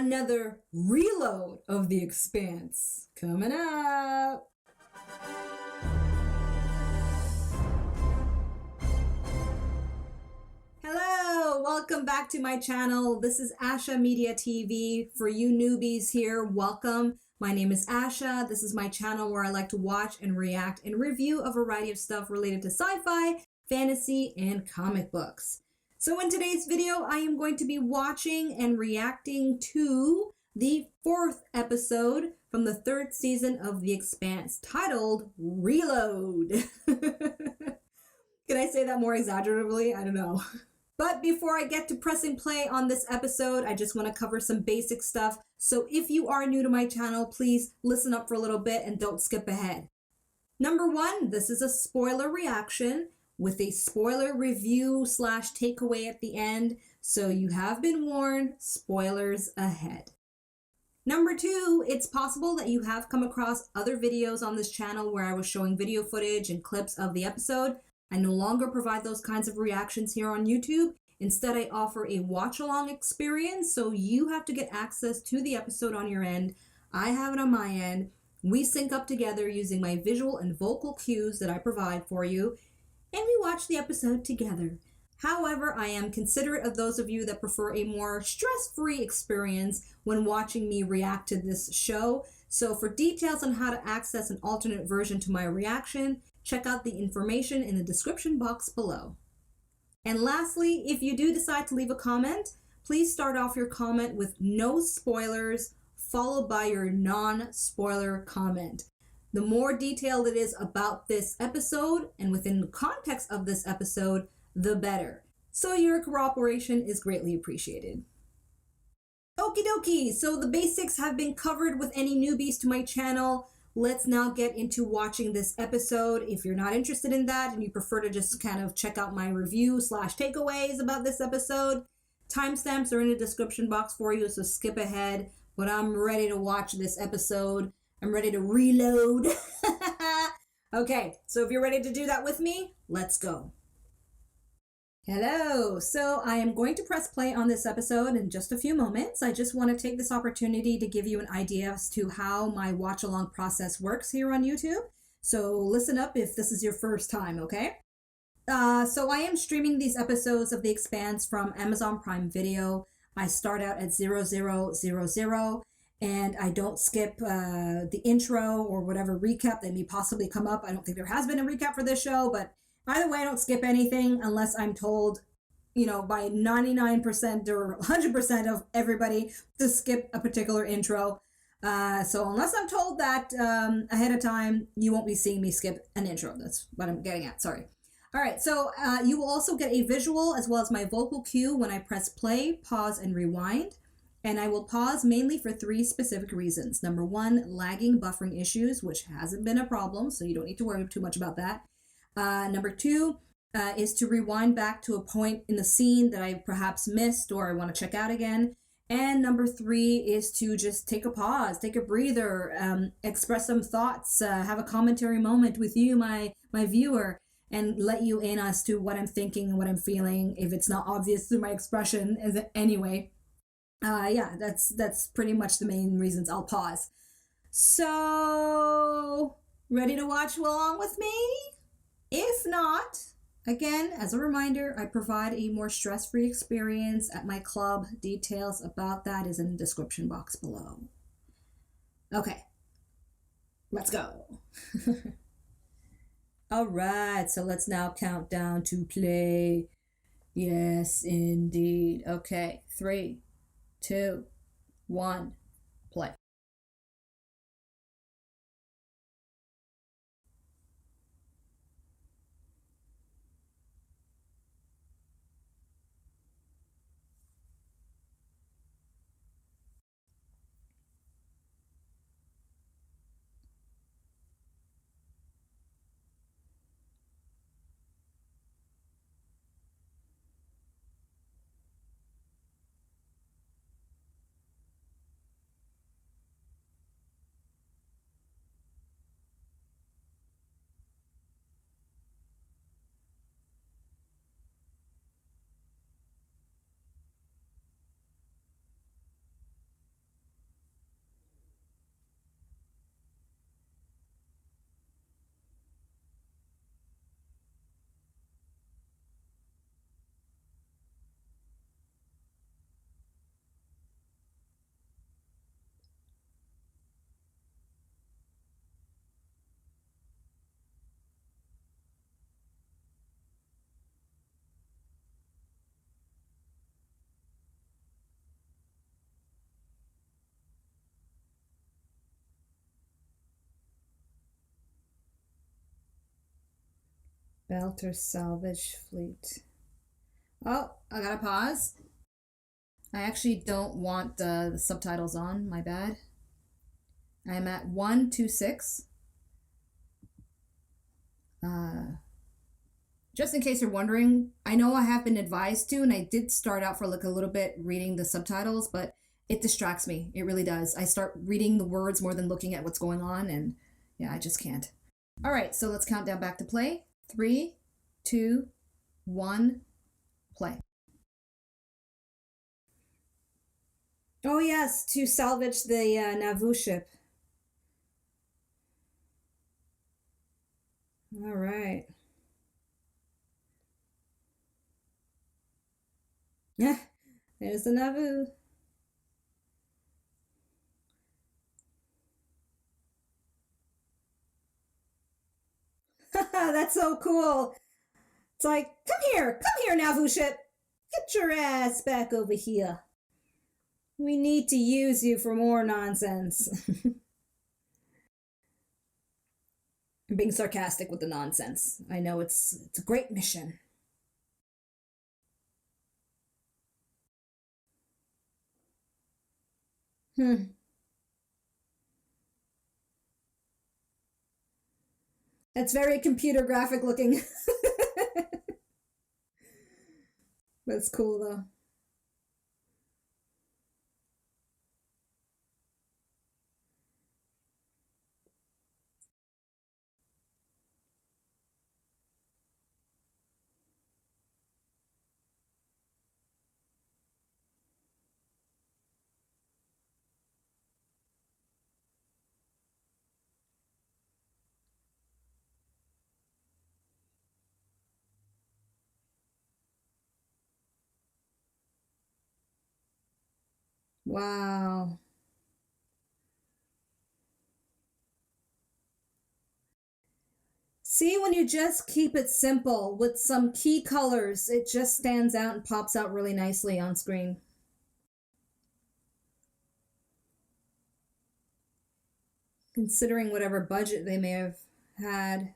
another reload of The Expanse coming up. Hello, welcome back to my channel. This is Asha Media TV. For you newbies here, welcome. My name is Asha. This is my channel where I like to watch and react and review a variety of stuff related to sci-fi, fantasy, and comic books. So in today's video, I am going to be watching and reacting to the 4th episode from the 3rd season of The Expanse, titled Reload. Can I say that more exaggeratively? I don't know. But before I get to pressing play on this episode, I just want to cover some basic stuff. So if you are new to my channel, please listen up for a little bit and don't skip ahead. Number 1, this is a spoiler reaction with a spoiler review / takeaway at the end. So you have been warned, spoilers ahead. Number 2, it's possible that you have come across other videos on this channel where I was showing video footage and clips of the episode. I no longer provide those kinds of reactions here on YouTube. Instead, I offer a watch-along experience, so you have to get access to the episode on your end. I have it on my end. We sync up together using my visual and vocal cues that I provide for you, and we watch the episode together. However, I am considerate of those of you that prefer a more stress-free experience when watching me react to this show. So for details on how to access an alternate version to my reaction, check out the information in the description box below. And lastly, if you do decide to leave a comment, please start off your comment with no spoilers, followed by your non-spoiler comment. The more detailed it is about this episode and within the context of this episode, the better. So your cooperation is greatly appreciated. Okie dokie, so the basics have been covered with any newbies to my channel. Let's now get into watching this episode. If you're not interested in that and you prefer to just kind of check out my review / takeaways about this episode, timestamps are in the description box for you, so skip ahead. But I'm ready to watch this episode. I'm ready to reload. Okay, so if you're ready to do that with me, let's go. Hello, so I am going to press play on this episode in just a few moments. I just want to take this opportunity to give you an idea as to how my watch-along process works here on YouTube. So listen up if this is your first time, okay? So I am streaming these episodes of The Expanse from Amazon Prime Video. I start out at 0000, and I don't skip the intro or whatever recap that may possibly come up. I don't think there has been a recap for this show, but either way, I don't skip anything unless I'm told, by 99% or 100% of everybody to skip a particular intro. So unless I'm told that ahead of time, you won't be seeing me skip an intro. That's what I'm getting at. Sorry. All right. So you will also get a visual as well as my vocal cue when I press play, pause, and rewind. And I will pause mainly for 3 specific reasons. Number 1, lagging buffering issues, which hasn't been a problem, so you don't need to worry too much about that. Number 2 is to rewind back to a point in the scene that I perhaps missed or I want to check out again. And number 3 is to just take a pause, take a breather, express some thoughts, have a commentary moment with you, my viewer, and let you in as to what I'm thinking and what I'm feeling, if it's not obvious through my expression anyway. Yeah, that's pretty much the main reasons I'll pause. So, ready to watch along with me? If not, again, as a reminder, I provide a more stress-free experience at my club. Details about that is in the description box below. Okay, let's go. All right, so let's now count down to play. Yes, indeed. Okay, 3, 2, 1, play. Belter salvage fleet. Oh, I gotta pause. I actually don't want the subtitles on, my bad. I'm at 126. Just in case you're wondering, I know I have been advised to, and I did start out for like a little bit reading the subtitles, but it distracts me. It really does. I start reading the words more than looking at what's going on, and yeah, I just can't. All right, so let's count down back to play. 3, 2, 1, play. Oh yes, to salvage the Nauvoo ship. All right. Yeah, there's the Nauvoo. That's so cool. It's like, come here, Nauvoo ship. Get your ass back over here. We need to use you for more nonsense. I'm being sarcastic with the nonsense. I know it's a great mission. It's very computer graphic looking. That's cool though. Wow. See, when you just keep it simple with some key colors, it just stands out and pops out really nicely on screen. Considering whatever budget they may have had.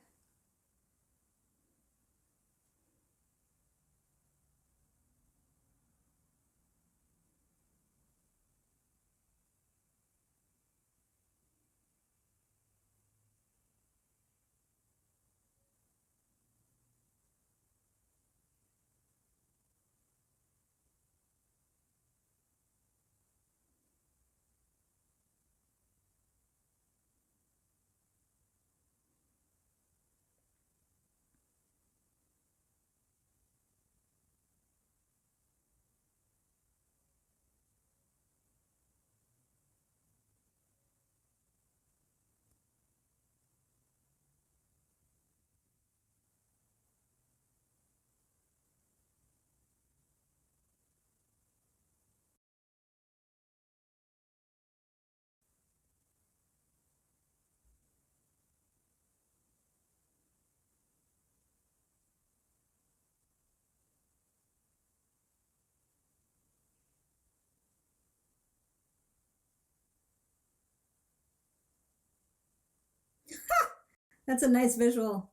That's a nice visual.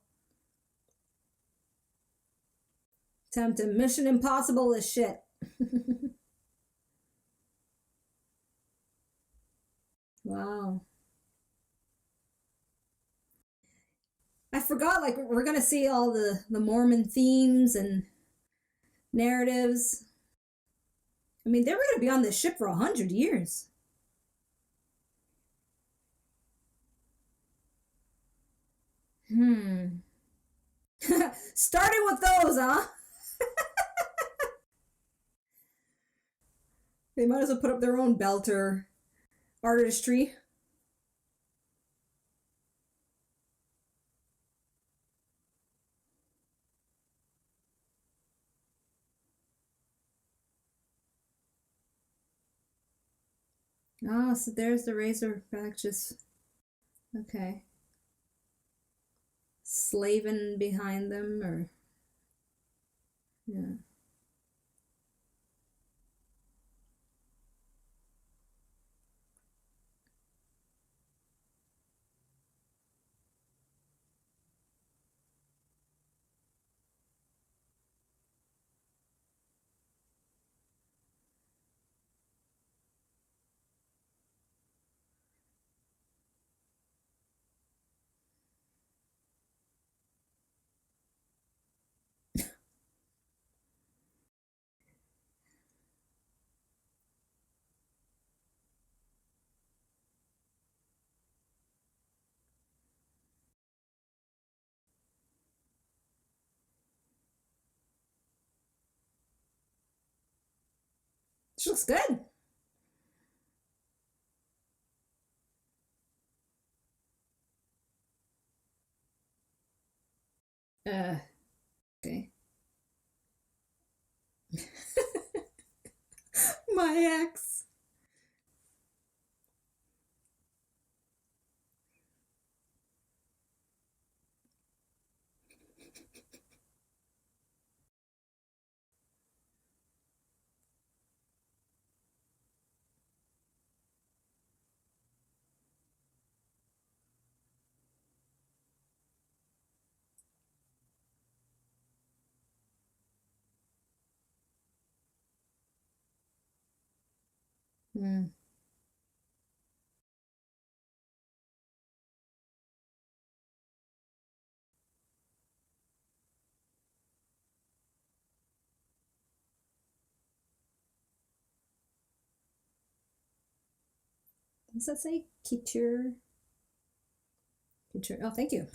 Time to Mission Impossible this shit. Wow. I forgot, like, we're gonna see all the Mormon themes and narratives. I mean, they were gonna be on this ship for 100 years. Hmm. Starting with those, huh? They might as well put up their own belter artistry. Oh, so there's the Razorback just, okay. Slaving behind them, or, yeah. She looks good. Okay. My ex. Hmm. Does that say couture? Couture. Oh, thank you.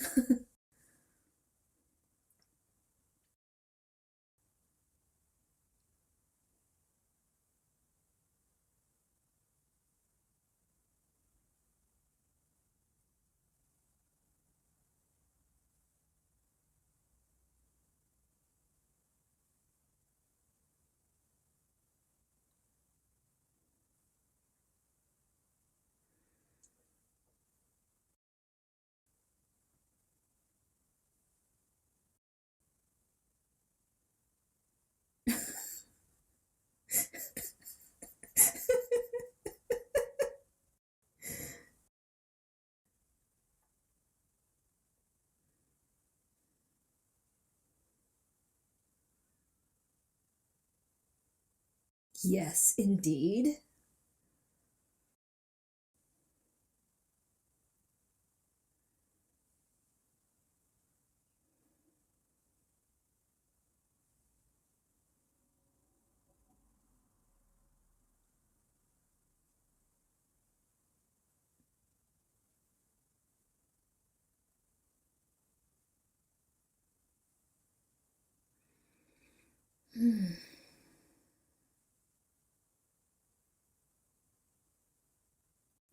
Yes, indeed.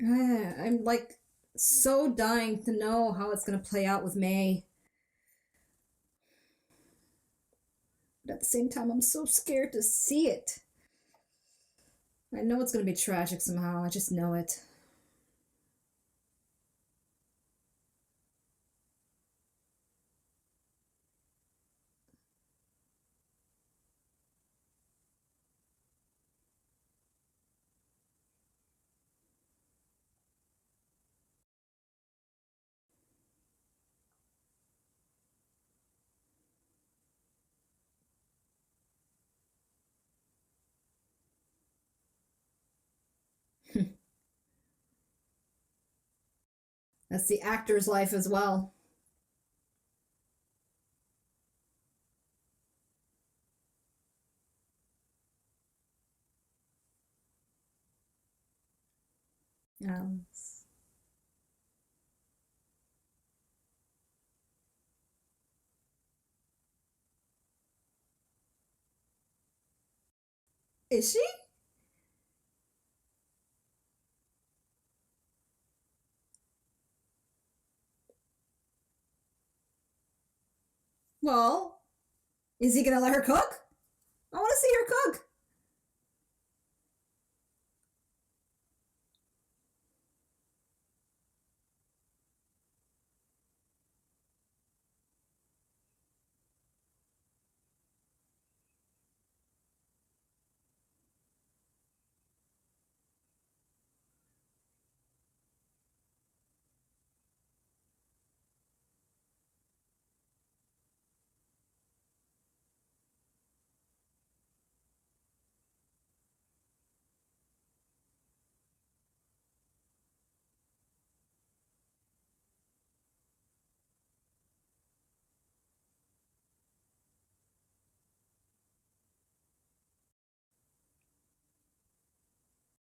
I'm like so dying to know how it's going to play out with May. But at the same time, I'm so scared to see it. I know it's going to be tragic somehow. I just know it. That's the actor's life as well. Um, is she? Well, is he going to let her cook? I want to see her cook.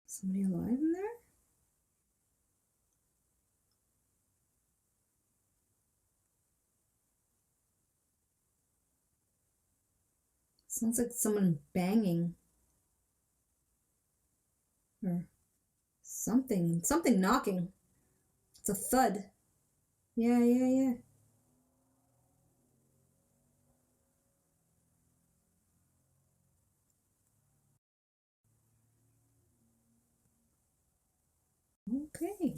Somebody alive in there? Sounds like someone banging. or something knocking. It's a thud. Yeah. Okay.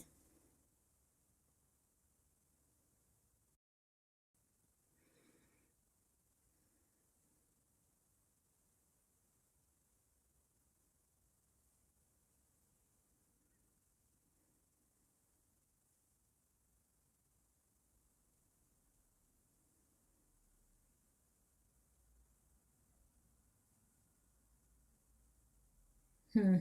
Hmm.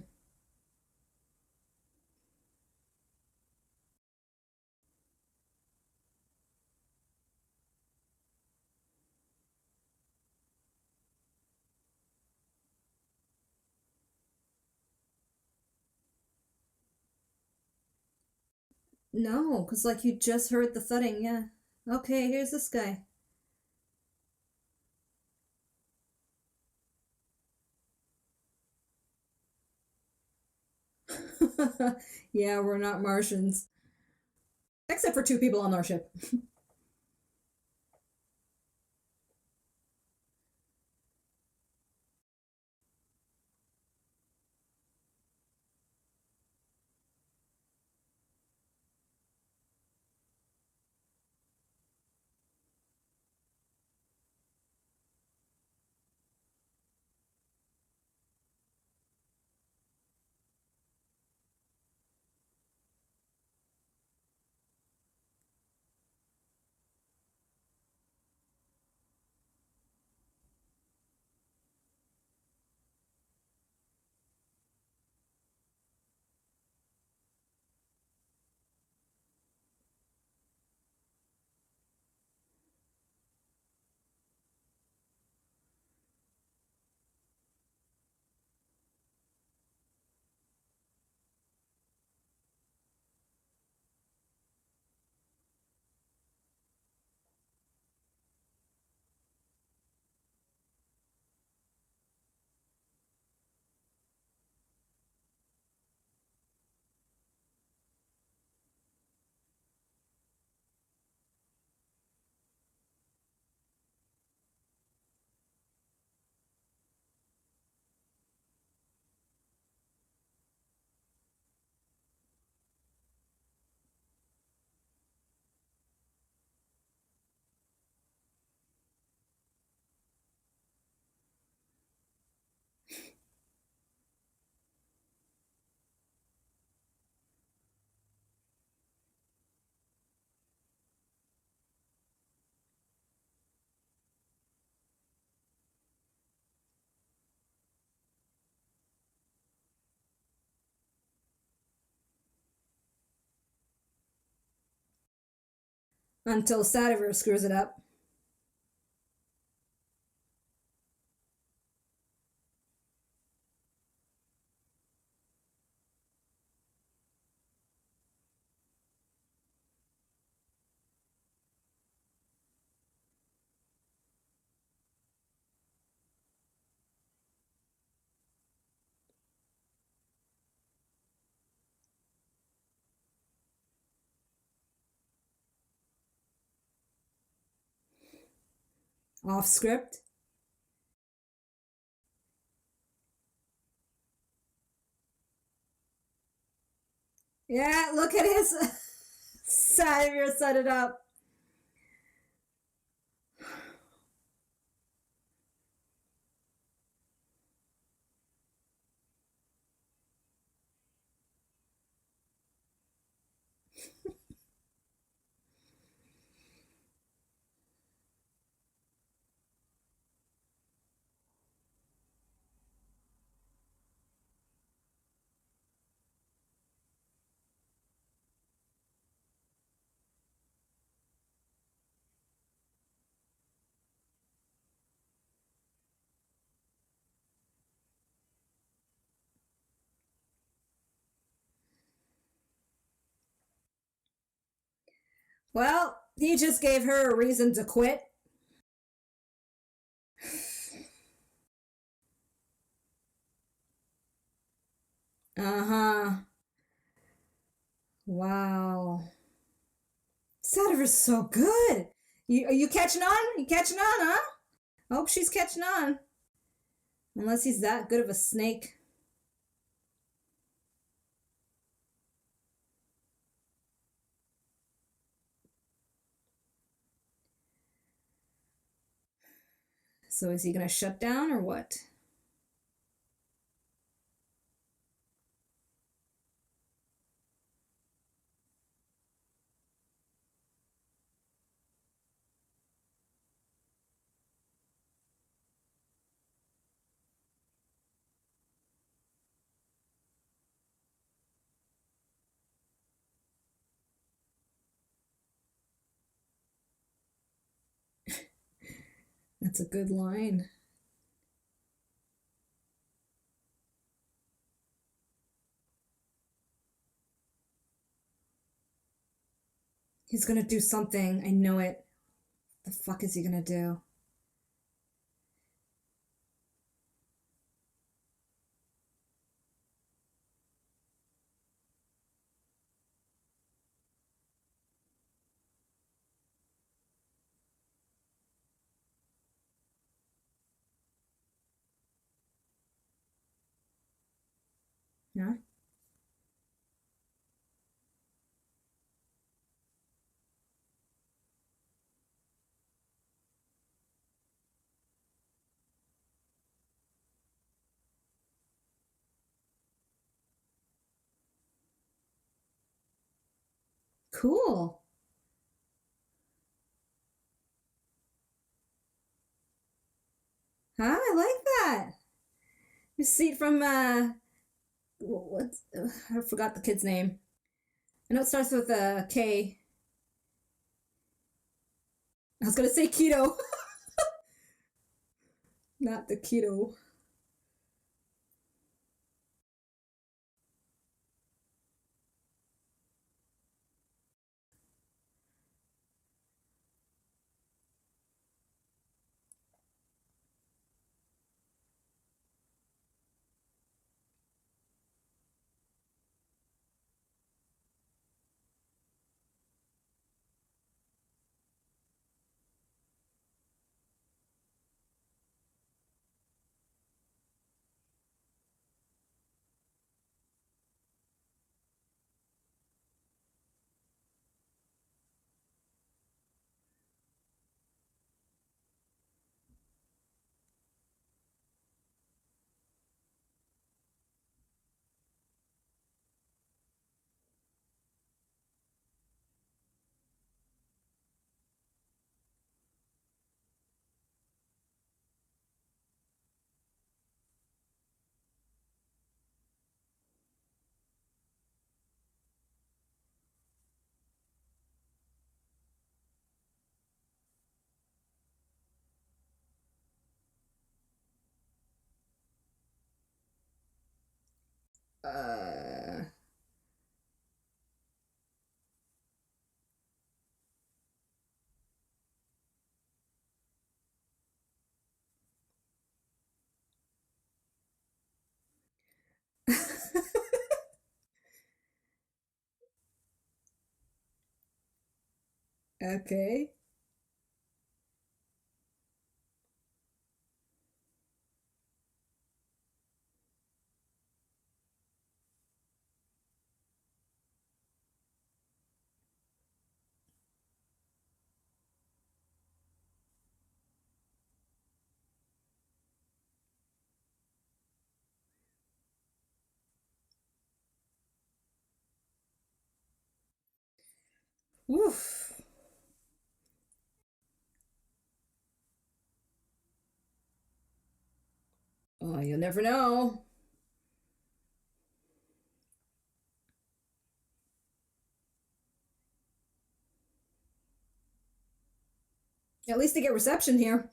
No, because like you just heard the thudding, yeah. Okay, here's this guy. Yeah, we're not Martians. Except for two people on our ship. Until Sativer screws it up. Off script. Yeah, look at his Sativer set it up. Well, he just gave her a reason to quit. Uh-huh. Wow. Sativer's so good. Are you catching on? You catching on, huh? I hope she's catching on. Unless he's that good of a snake. So is he gonna shut down or what? That's a good line. He's gonna do something. I know it. The fuck is he gonna do? Yeah. Cool. Huh? I like that. You see it from what? I forgot the kid's name. I know it starts with a K. I was gonna say keto, not the keto. Uh. Okay. Woof. Oh, you'll never know. At least they get reception here.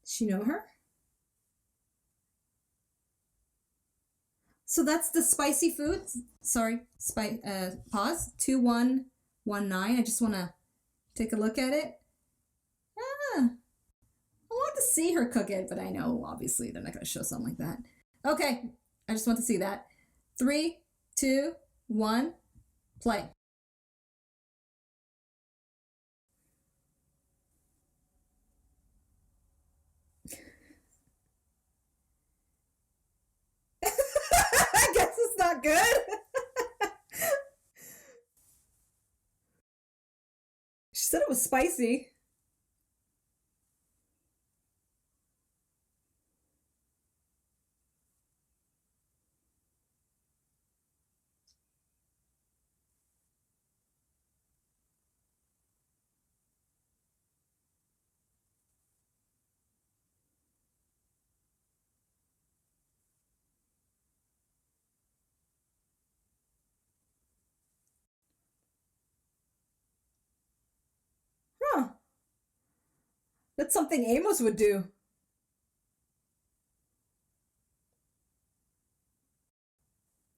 She know her? So that's the spicy food. Sorry, pause. 2119. I just want to take a look at it. Ah, I want the see her cook it, but I know obviously they're not going to show something like that. Okay, I just want to see that. 3, 2, 1, play. I guess it's not good. She said it was spicy. Huh. That's something Amos would do.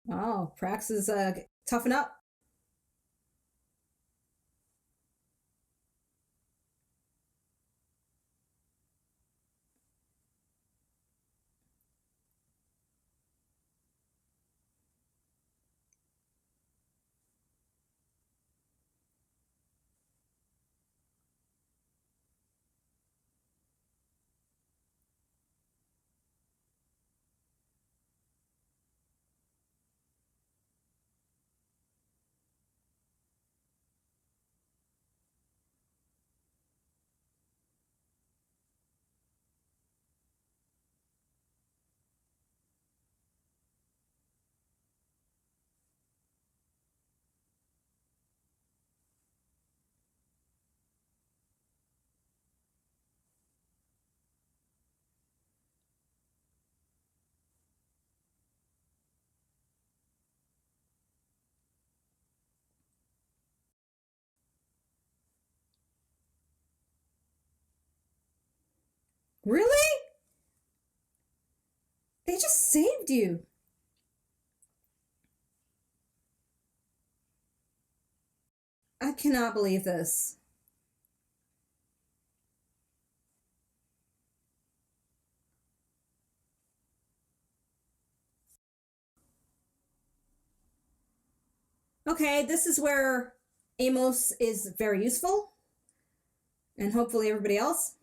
Oh, Prax is toughen up. Really? They just saved you. I cannot believe this. Okay, this is where Amos is very useful. And hopefully everybody else.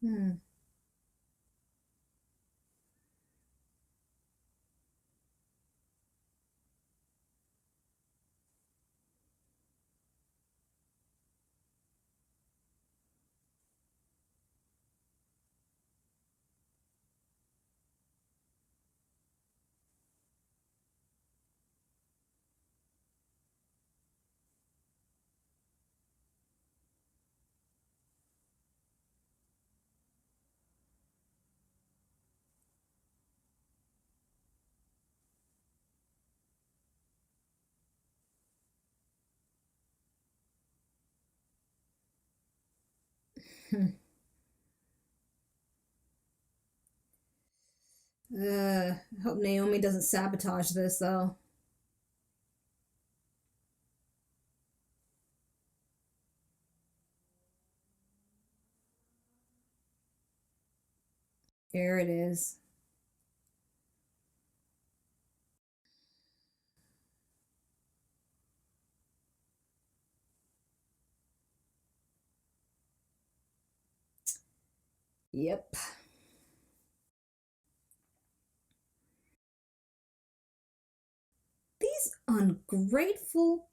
Hmm. Hmm. I hope Naomi doesn't sabotage this though. Here it is. Yep. These ungrateful.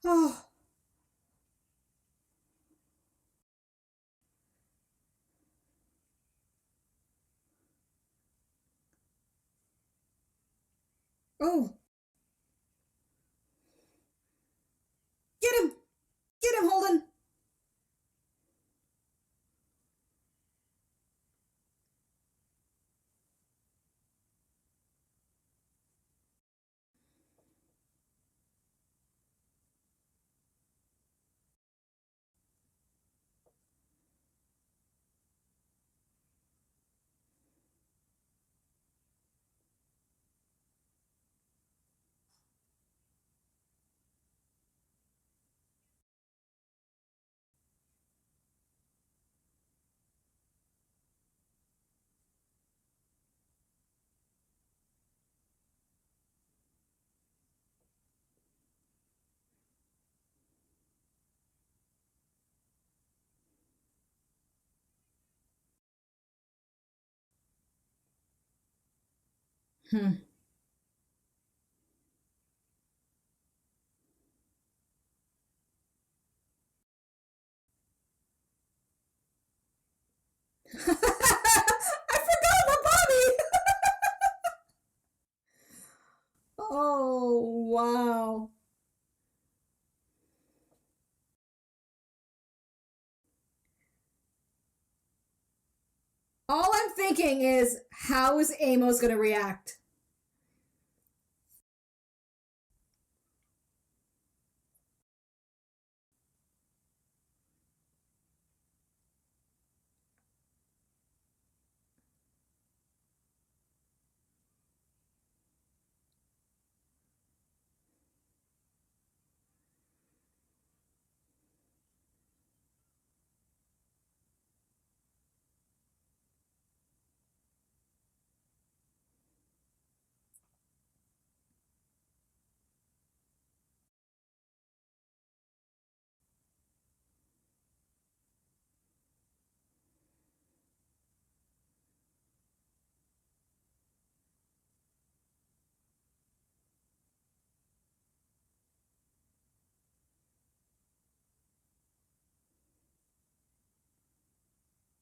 Oh. Oh. Get him! Get him, Holden! Hmm. I forgot about Bobby! Oh, wow. All I'm thinking is, how is Amos going to react?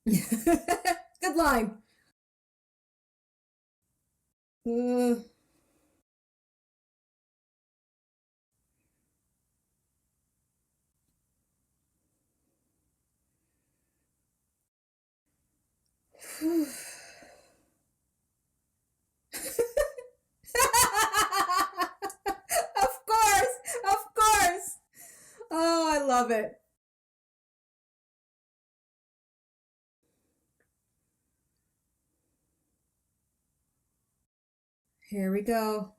Good line. Uh, of course, of course. Oh, I love it. Here we go.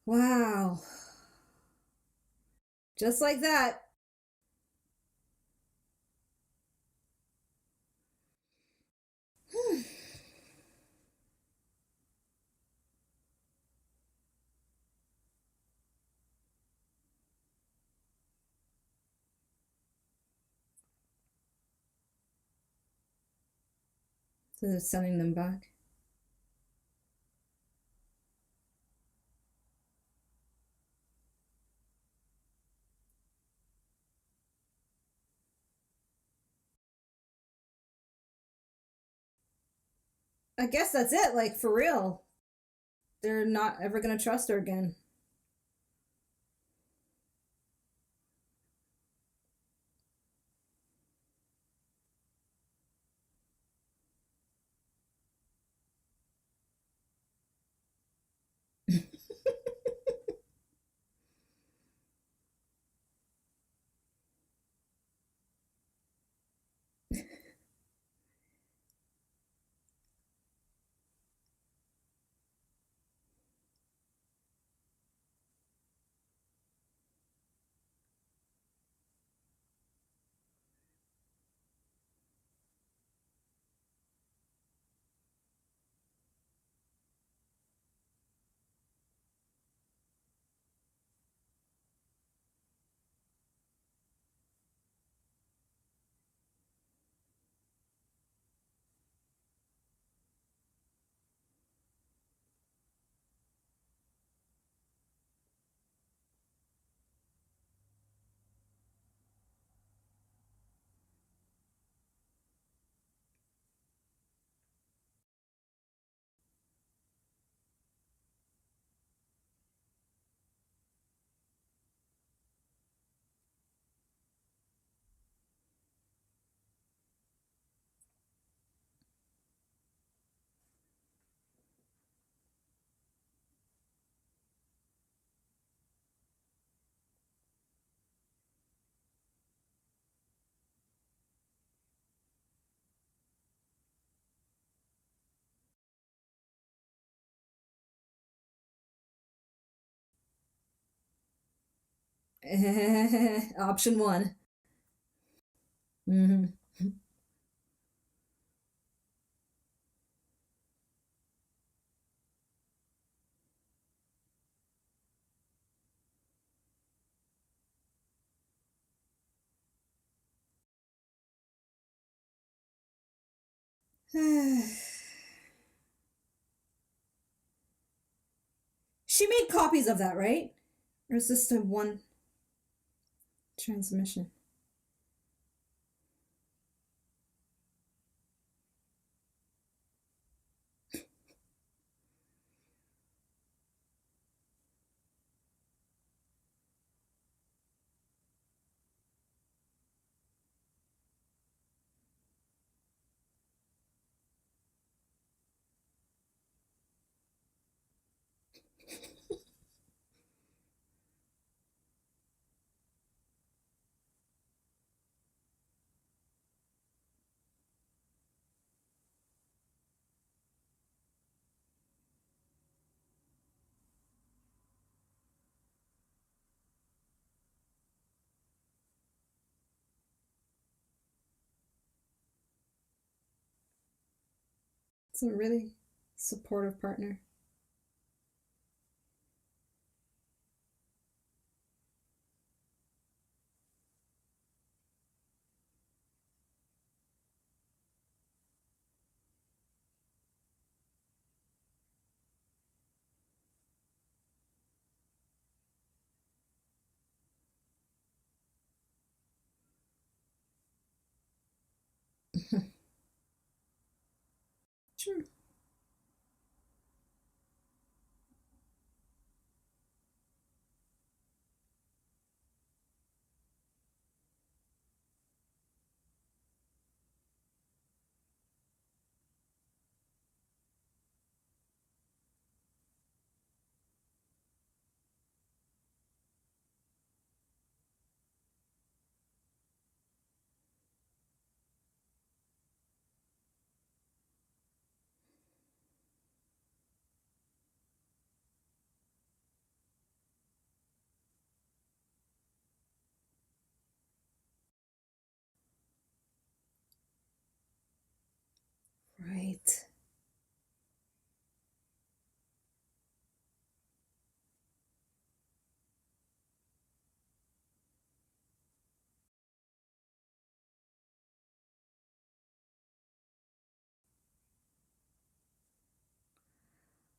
Wow. Just like that. So they're sending them back. I guess that's it, like for real. They're not ever gonna trust her again. Option one. Mm-hmm. She made copies of that, right? Or is this the one transmission? It's a really supportive partner. Sure.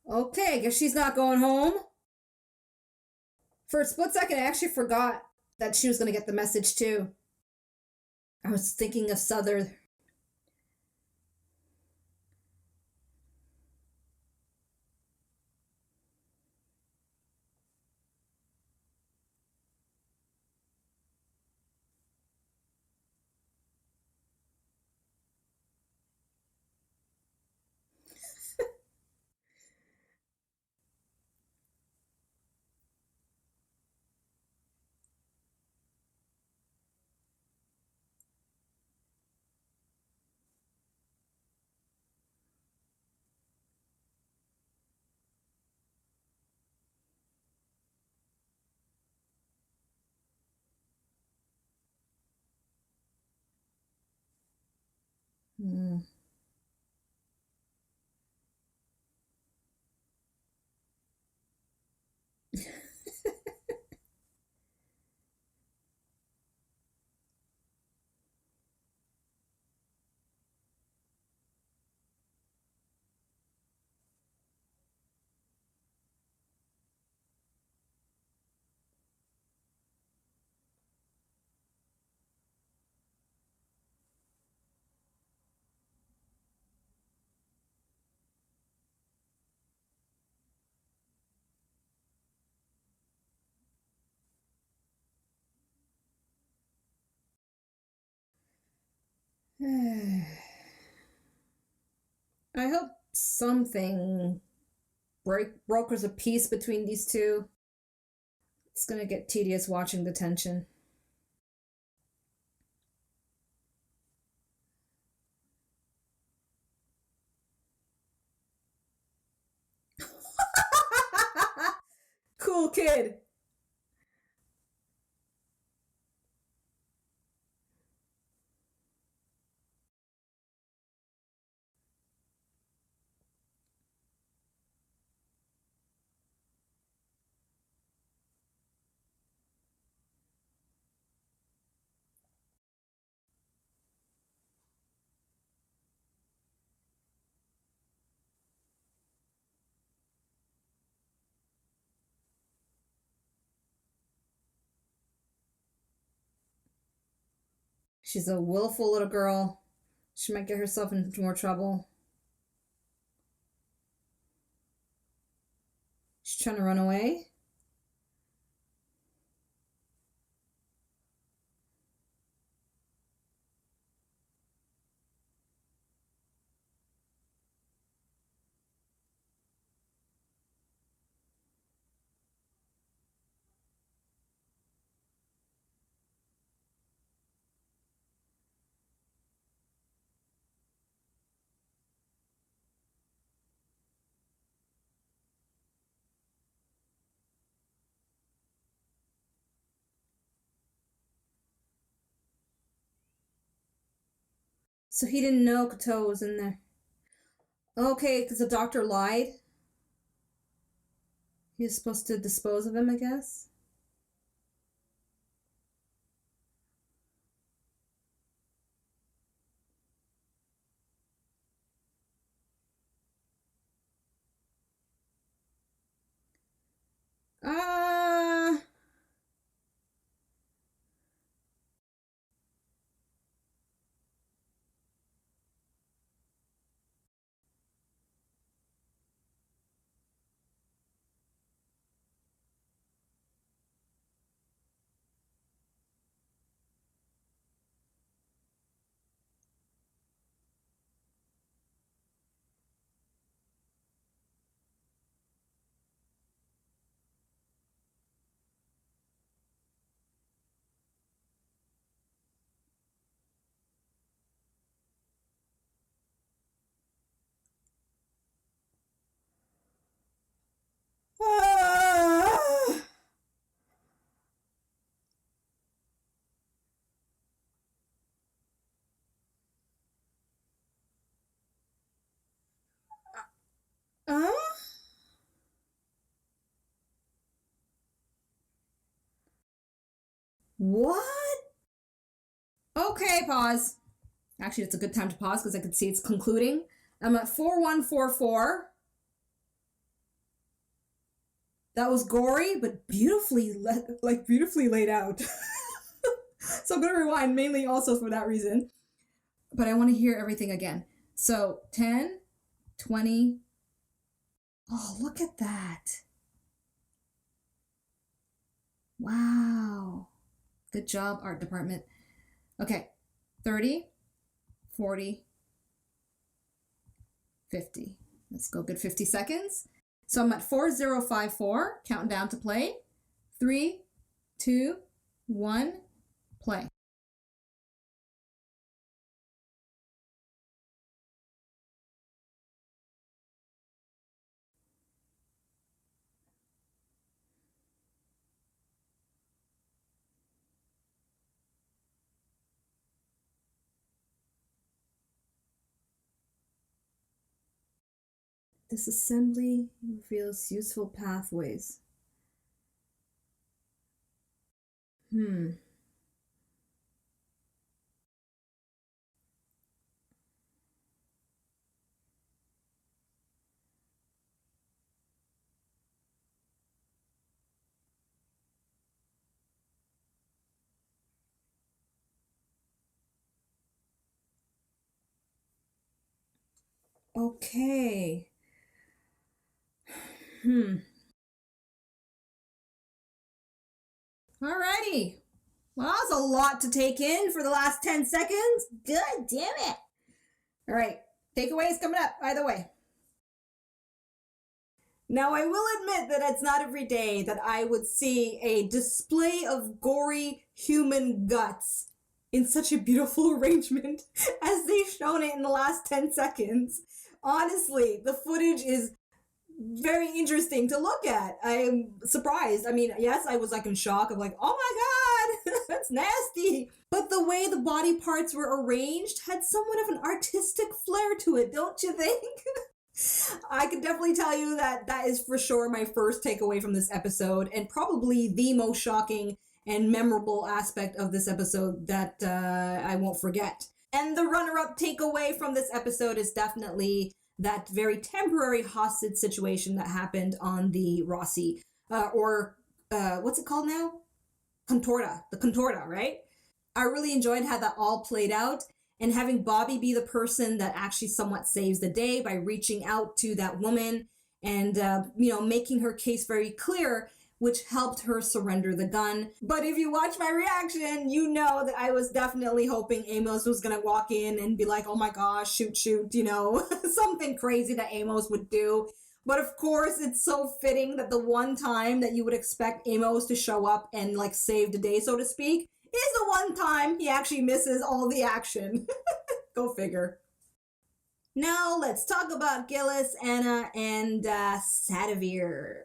Okay, I guess she's not going home. For a split second, I actually forgot that she was going to get the message too. I was thinking of Southern. Hmm. I hope something brokers a peace between these two. It's gonna get tedious watching the tension. Cool kid. She's a willful little girl. She might get herself into more trouble. She's trying to run away. So he didn't know Koto was in there. Okay, because the doctor lied. He was supposed to dispose of him, I guess. Ah. Ah. Ah. What? Okay, pause. Actually, it's a good time to pause because I can see it's concluding. I'm at 4144. That was gory, but beautifully laid out. So I'm going to rewind mainly also for that reason. But I want to hear everything again. So 10, 20. Oh, look at that. Wow. Good job, art department. Okay. 30, 40, 50. Let's go good 50 seconds. So I'm at 4054, counting down to play. 3, 2, 1, play. This assembly reveals useful pathways. Okay. Alrighty. Well, that was a lot to take in for the last 10 seconds. God damn it. All right. Takeaways coming up, either way. Now, I will admit that it's not every day that I would see a display of gory human guts in such a beautiful arrangement as they've shown it in the last 10 seconds. Honestly, the footage is very interesting to look at. I am surprised. I mean, yes, I was like in shock. I'm like, oh my God, that's nasty. But the way the body parts were arranged had somewhat of an artistic flair to it, don't you think? I can definitely tell you that that is for sure my first takeaway from this episode, and probably the most shocking and memorable aspect of this episode that I won't forget. And the runner-up takeaway from this episode is definitely that very temporary hostage situation that happened on the Roci, what's it called now? The Contorta, right? I really enjoyed how that all played out, and having Bobby be the person that actually somewhat saves the day by reaching out to that woman and, making her case very clear, which helped her surrender the gun. But if you watch my reaction, you know that I was definitely hoping Amos was gonna walk in and be like, oh my gosh, shoot, something crazy that Amos would do. But of course, it's so fitting that the one time that you would expect Amos to show up and like save the day, so to speak, is the one time he actually misses all the action. Go figure. Now let's talk about Gillis, Anna, and Sadavir.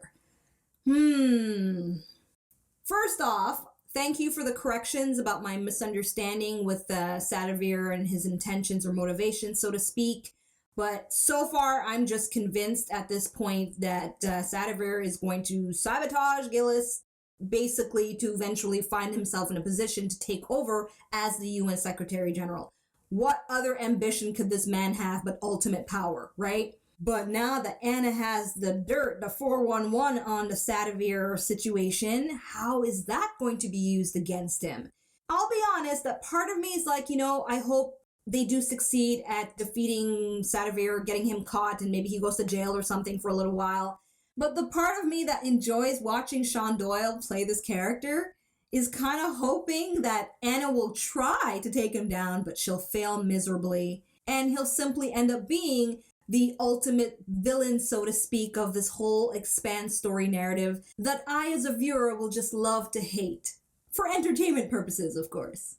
First off, thank you for the corrections about my misunderstanding with Sadavir and his intentions or motivations, so to speak. But so far, I'm just convinced at this point that Sadavir is going to sabotage Gillis, basically to eventually find himself in a position to take over as the UN Secretary General. What other ambition could this man have but ultimate power, right? But now that Anna has the dirt, the 411 on the Sadavir situation, how is that going to be used against him? I'll be honest, that part of me is like, I hope they do succeed at defeating Sadavir, getting him caught, and maybe he goes to jail or something for a little while. But the part of me that enjoys watching Sean Doyle play this character is kind of hoping that Anna will try to take him down, but she'll fail miserably, and he'll simply end up being the ultimate villain, so to speak, of this whole EXPANSE story narrative that I, as a viewer, will just love to hate. For entertainment purposes, of course.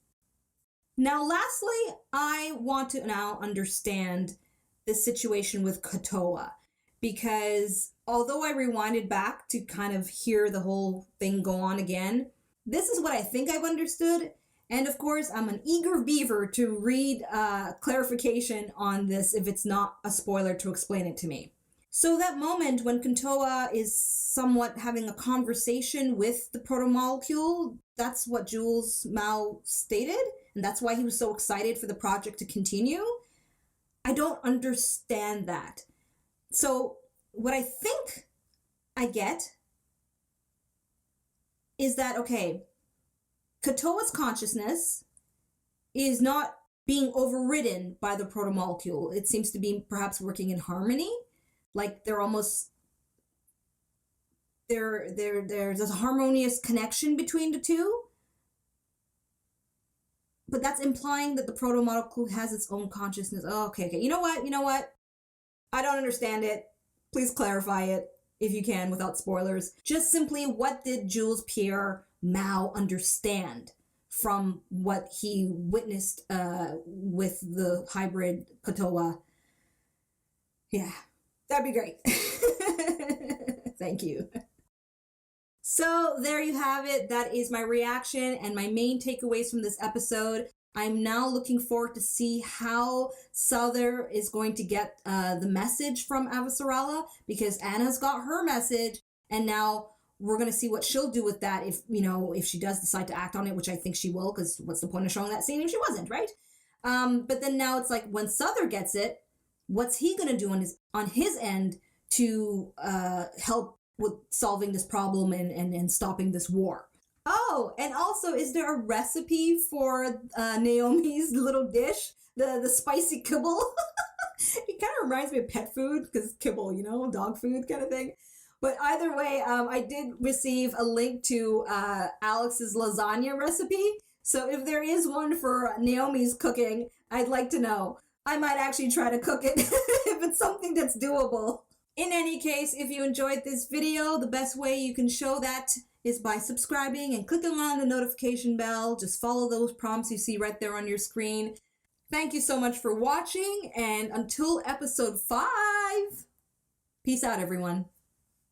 Now, lastly, I want to now understand the situation with Katoa, because although I rewinded back to kind of hear the whole thing go on again, this is what I think I've understood. And of course, I'm an eager beaver to read clarification on this if it's not a spoiler to explain it to me. So that moment when Katoa is somewhat having a conversation with the protomolecule, that's what Jules Mao stated, and that's why he was so excited for the project to continue. I don't understand that. So what I think I get is that, okay, Kotoa's consciousness is not being overridden by the protomolecule. It seems to be perhaps working in harmony. Like they're almost, there's a harmonious connection between the two. But that's implying that the protomolecule has its own consciousness. Oh, okay. You know what? I don't understand it. Please clarify it if you can without spoilers. Just simply, what did Jules Pierre Mao understand from what he witnessed with the hybrid Kotoa? Yeah, that'd be great. Thank you. So there you have it. That is my reaction and my main takeaways from this episode. I'm now looking forward to see how Souther is going to get the message from Avasarala, because Anna's got her message, and now we're going to see what she'll do with that if she does decide to act on it, which I think she will, because what's the point of showing that scene if she wasn't, right? But then now it's like, when Souther gets it, what's he going to do on his end to help with solving this problem and stopping this war? Oh, and also, is there a recipe for Naomi's little dish, the spicy kibble? It kind of reminds me of pet food, because kibble, dog food kind of thing. But either way, I did receive a link to Alex's lasagna recipe. So if there is one for Naomi's cooking, I'd like to know. I might actually try to cook it if it's something that's doable. In any case, if you enjoyed this video, the best way you can show that is by subscribing and clicking on the notification bell. Just follow those prompts you see right there on your screen. Thank you so much for watching, and until episode 5, peace out, everyone.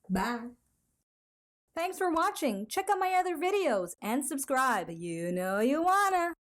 Bye. Thanks for watching. Check out my other videos and subscribe. You know you wanna.